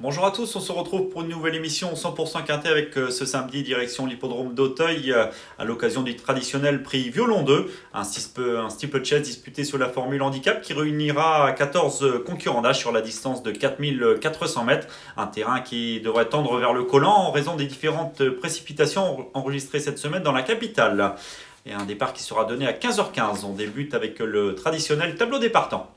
Bonjour à tous, on se retrouve pour une nouvelle émission 100% quintet avec ce samedi direction l'hippodrome d'Auteuil à l'occasion du traditionnel prix Violon 2, un steeplechase disputé sur la formule handicap qui réunira 14 concurrents d'âge sur la distance de 4400 mètres, un terrain qui devrait tendre vers le collant en raison des différentes précipitations enregistrées cette semaine dans la capitale. Et un départ qui sera donné à 15h15, on débute avec le traditionnel tableau des partants.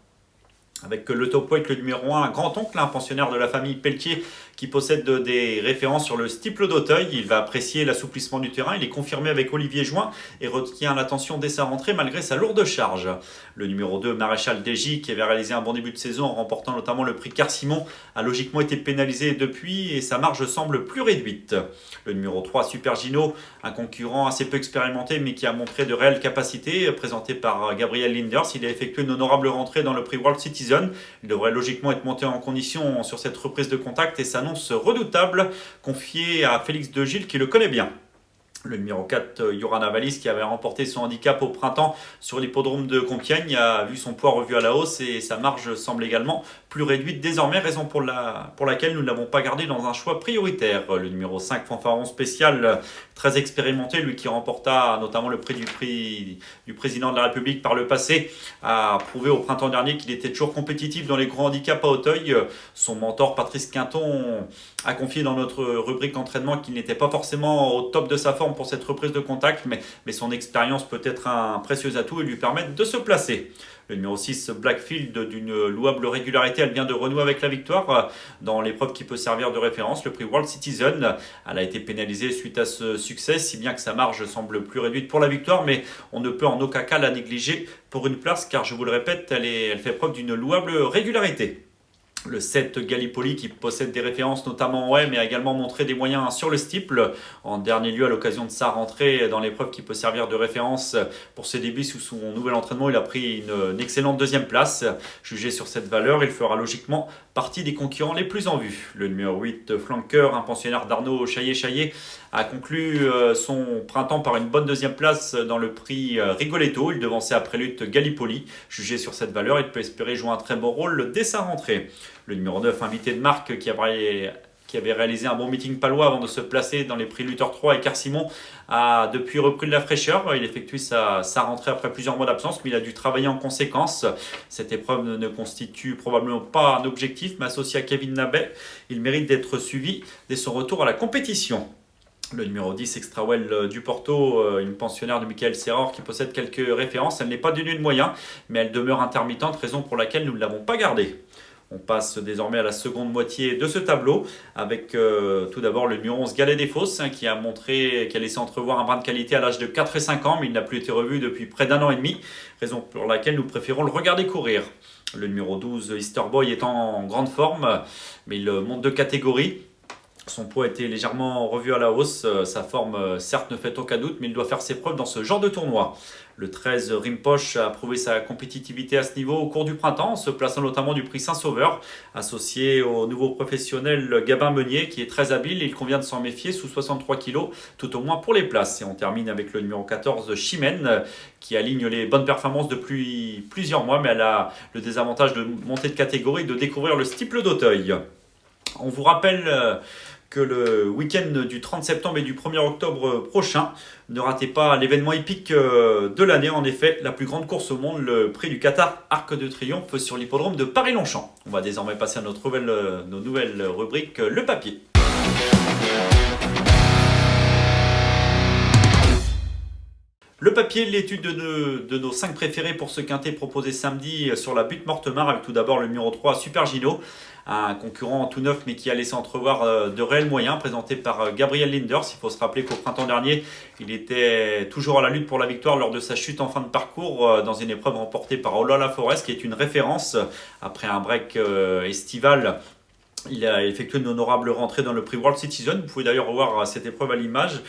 Avec le top weight, le numéro 1, grand-oncle, un pensionnaire de la famille Pelletier qui possède des références sur le steeple d'Auteuil. Il va apprécier l'assouplissement du terrain. Il est confirmé avec Olivier Join et retient l'attention dès sa rentrée malgré sa lourde charge. Le numéro 2, Maréchal Desgy, qui avait réalisé un bon début de saison en remportant notamment le prix Car-Simon, a logiquement été pénalisé depuis et sa marge semble plus réduite. Le numéro 3, Super Gino, un concurrent assez peu expérimenté mais qui a montré de réelles capacités, présenté par Gabriel Linders. Il a effectué une honorable rentrée dans le prix World Citizen. Il devrait logiquement être monté en condition sur cette reprise de contact et s'annonce redoutable, confié à Félix de Gilles qui le connaît bien. Le numéro 4, Yoran Avalis, qui avait remporté son handicap au printemps sur l'hippodrome de Compiègne, a vu son poids revu à la hausse et sa marge semble également plus réduite désormais, raison pour laquelle nous ne l'avons pas gardé dans un choix prioritaire. Le numéro 5, Fanfaron Spécial, très expérimenté, lui qui remporta notamment le prix du président de la République par le passé, a prouvé au printemps dernier qu'il était toujours compétitif dans les grands handicaps à Auteuil. Son mentor Patrice Quinton a confié dans notre rubrique entraînement qu'il n'était pas forcément au top de sa forme pour cette reprise de contact, mais son expérience peut être un précieux atout et lui permettre de se placer. Le numéro 6, Blackfield, d'une louable régularité, elle vient de renouer avec la victoire dans l'épreuve qui peut servir de référence, le prix World Citizen. Elle a été pénalisée suite à ce succès, si bien que sa marge semble plus réduite pour la victoire, mais on ne peut en aucun cas la négliger pour une place, car je vous le répète, elle fait preuve d'une louable régularité. Le 7, Gallipoli, qui possède des références notamment en haie, mais a également montré des moyens sur le steeple. En dernier lieu, à l'occasion de sa rentrée dans l'épreuve qui peut servir de référence pour ses débuts sous son nouvel entraînement, il a pris une excellente deuxième place. Jugé sur cette valeur, il fera logiquement partie des concurrents les plus en vue. Le numéro 8, Flanker, un pensionnaire d'Arnaud Chaillet-Chaillet, a conclu son printemps par une bonne deuxième place dans le prix Rigoletto. Il devançait après lutte Gallipoli. Jugé sur cette valeur, il peut espérer jouer un très bon rôle dès sa rentrée. Le numéro 9, invité de marque, qui avait réalisé un bon meeting palois avant de se placer dans les prix Luther 3 et Car-Simon, a depuis repris de la fraîcheur. Il effectue sa rentrée après plusieurs mois d'absence, mais il a dû travailler en conséquence. Cette épreuve ne constitue probablement pas un objectif, mais associé à Kevin Nabet, il mérite d'être suivi dès son retour à la compétition. Le numéro 10, Extrawell du Porto, une pensionnaire de Michael Serror qui possède quelques références. Elle n'est pas d'une de moyen, mais elle demeure intermittente, raison pour laquelle nous ne l'avons pas gardée. On passe désormais à la seconde moitié de ce tableau avec tout d'abord le numéro 11 Galet des Fosses qui a laissé entrevoir un brin de qualité à l'âge de 4 et 5 ans, mais il n'a plus été revu depuis près d'un an et demi, raison pour laquelle nous préférons le regarder courir. Le numéro 12 Easter Boy est en grande forme, mais il monte de catégorie. Son poids a été légèrement revu à la hausse. Sa forme, certes, ne fait aucun doute, mais il doit faire ses preuves dans ce genre de tournoi. Le 13, Rimpoche, a prouvé sa compétitivité à ce niveau au cours du printemps, en se plaçant notamment du prix Saint-Sauveur, associé au nouveau professionnel Gabin Meunier, qui est très habile. Il convient de s'en méfier sous 63 kg, tout au moins pour les places. Et on termine avec le numéro 14, Chimène, qui aligne les bonnes performances depuis plusieurs mois, mais elle a le désavantage de monter de catégorie et de découvrir le steeple d'Auteuil. On vous rappelle que le week-end du 30 septembre et du 1er octobre prochain, ne ratez pas l'événement épique de l'année. En effet, la plus grande course au monde, le prix du Qatar Arc de Triomphe sur l'hippodrome de Paris-Longchamp. On va désormais passer à nos nouvelles rubriques, le papier. Le papier, l'étude de nos 5 préférés pour ce quintet proposé samedi sur la butte Mortemart, avec tout d'abord le numéro 3, Super Gino, un concurrent tout neuf mais qui a laissé entrevoir de réels moyens, présenté par Gabriel Linders. Il faut se rappeler qu'au printemps dernier, il était toujours à la lutte pour la victoire lors de sa chute en fin de parcours dans une épreuve remportée par Ola Forest, qui est une référence après un break estival. Il a effectué une honorable rentrée dans le prix World Citizen. Vous pouvez d'ailleurs revoir cette épreuve à l'image.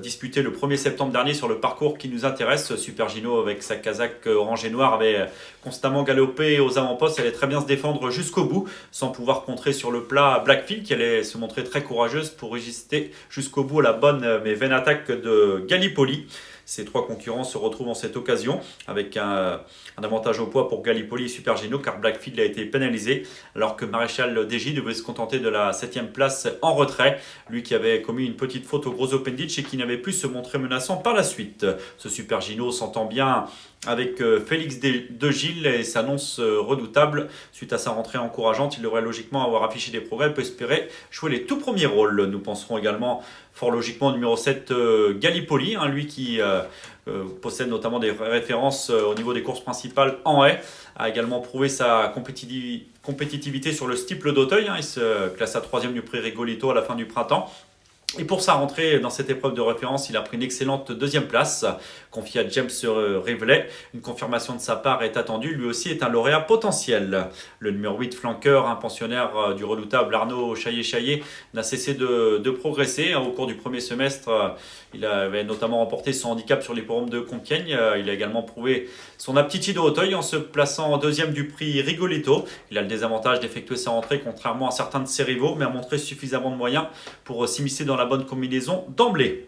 Disputé le 1er septembre dernier sur le parcours qui nous intéresse. Super Gino, avec sa casaque orange et noire, avait constamment galopé aux avant-postes. Elle allait très bien se défendre jusqu'au bout, sans pouvoir contrer sur le plat Blackfield, qui allait se montrer très courageuse pour résister jusqu'au bout à la bonne mais vaine attaque de Gallipoli. Ces 3 concurrents se retrouvent en cette occasion avec un avantage au poids pour Gallipoli et Super Gino car Blackfield a été pénalisé alors que Maréchal DJ devait se contenter de la 7e place en retrait. Lui qui avait commis une petite faute au gros Open Ditch et qui n'avait pu se montrer menaçant par la suite. Ce Super Gino s'entend bien avec Félix de Gilles et s'annonce redoutable. Suite à sa rentrée encourageante, il devrait logiquement avoir affiché des progrès et peut espérer jouer les tout premiers rôles. Nous penserons également fort logiquement au numéro 7 Gallipoli, lui qui possède notamment des références au niveau des courses principales en haie, a également prouvé sa compétitivité sur le steeple d'Auteuil. Il se classe à 3e du prix Rigolito à la fin du printemps. Et pour sa rentrée dans cette épreuve de référence, il a pris une excellente 2e place, confiée à James Rivley. Une confirmation de sa part est attendue, lui aussi est un lauréat potentiel. Le numéro 8 flanqueur, un pensionnaire du redoutable Arnaud Chaillet n'a cessé de progresser. Au cours du premier semestre, il avait notamment remporté son handicap sur l'hippodrome de Compiègne. Il a également prouvé son aptitude au Auteuil en se plaçant en 2e du prix Rigolito. Il a le désavantage d'effectuer sa rentrée contrairement à certains de ses rivaux, mais a montré suffisamment de moyens pour s'immiscer dans la bonne combinaison d'emblée.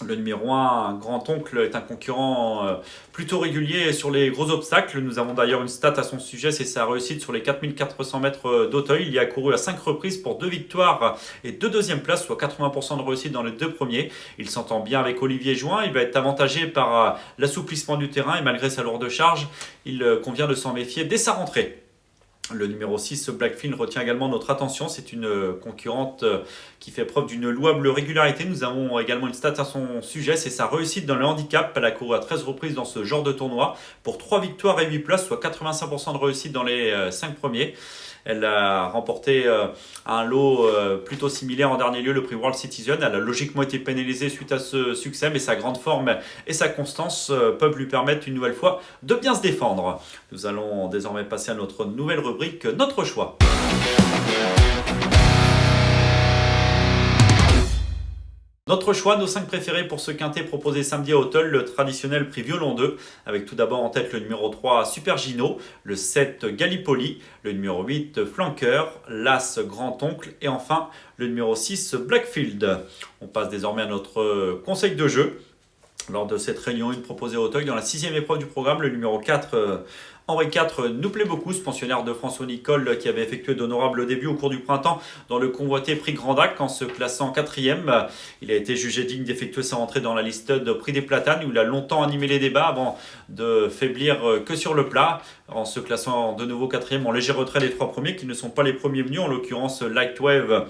Le numéro 1, Grand-Oncle, est un concurrent plutôt régulier sur les gros obstacles. Nous avons d'ailleurs une stat à son sujet, c'est sa réussite sur les 4400 mètres d'Auteuil. Il y a couru à 5 reprises pour 2 victoires et 2 deuxièmes places, soit 80% de réussite dans les 2 premiers. Il s'entend bien avec Olivier Join, il va être avantagé par l'assouplissement du terrain et malgré sa lourde charge, il convient de s'en méfier dès sa rentrée. Le numéro 6, Blackfield, retient également notre attention. C'est une concurrente qui fait preuve d'une louable régularité. Nous avons également une stat à son sujet, c'est sa réussite dans le handicap. Elle a couru à 13 reprises dans ce genre de tournoi pour 3 victoires et 8 places, soit 85% de réussite dans les 5 premiers. Elle a remporté un lot plutôt similaire en dernier lieu, le prix World Citizen. Elle a logiquement été pénalisée suite à ce succès, mais sa grande forme et sa constance peuvent lui permettre une nouvelle fois de bien se défendre. Nous allons désormais passer à notre nouvelle rubrique, Notre choix. Notre choix, nos 5 préférés pour ce quintet proposé samedi à Auteuil, le traditionnel prix Violon 2, avec tout d'abord en tête le numéro 3 Super Gino, le 7 Gallipoli, le numéro 8 Flanqueur, l'As Grand-Oncle et enfin le numéro 6 Blackfield. On passe désormais à notre conseil de jeu. Lors de cette réunion 1 proposée à Auteuil, dans la 6e épreuve du programme, le numéro 4 Henri IV nous plaît beaucoup, ce pensionnaire de François Nicole qui avait effectué d'honorables débuts au cours du printemps dans le convoité prix Grand Dac en se classant 4e. Il a été jugé digne d'effectuer sa rentrée dans la liste de prix des Platanes où il a longtemps animé les débats avant de faiblir que sur le plat en se classant de nouveau 4e en léger retrait des 3 premiers qui ne sont pas les premiers venus, en l'occurrence Lightwave,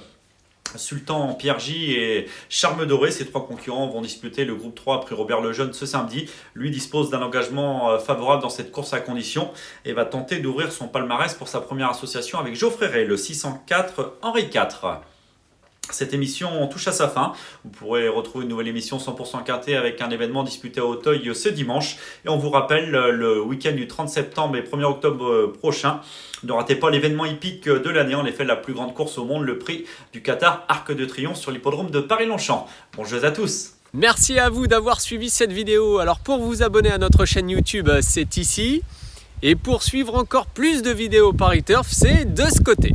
Sultan Pierre J et Charme Doré. Ces 3 concurrents vont disputer le groupe 3 prix Robert Lejeune ce samedi. Lui dispose d'un engagement favorable dans cette course à condition et va tenter d'ouvrir son palmarès pour sa première association avec Geoffrey Ray, le 604 Henri IV. Cette émission touche à sa fin. Vous pourrez retrouver une nouvelle émission 100% quintet avec un événement disputé à Auteuil ce dimanche. Et on vous rappelle, le week-end du 30 septembre et 1er octobre prochain, ne ratez pas l'événement hippique de l'année. En effet, la plus grande course au monde, le prix du Qatar Arc de Triomphe sur l'hippodrome de Paris-Longchamp. Bon jeu à tous. Merci à vous d'avoir suivi cette vidéo. Alors pour vous abonner à notre chaîne YouTube, c'est ici. Et pour suivre encore plus de vidéos Paris Turf, c'est de ce côté.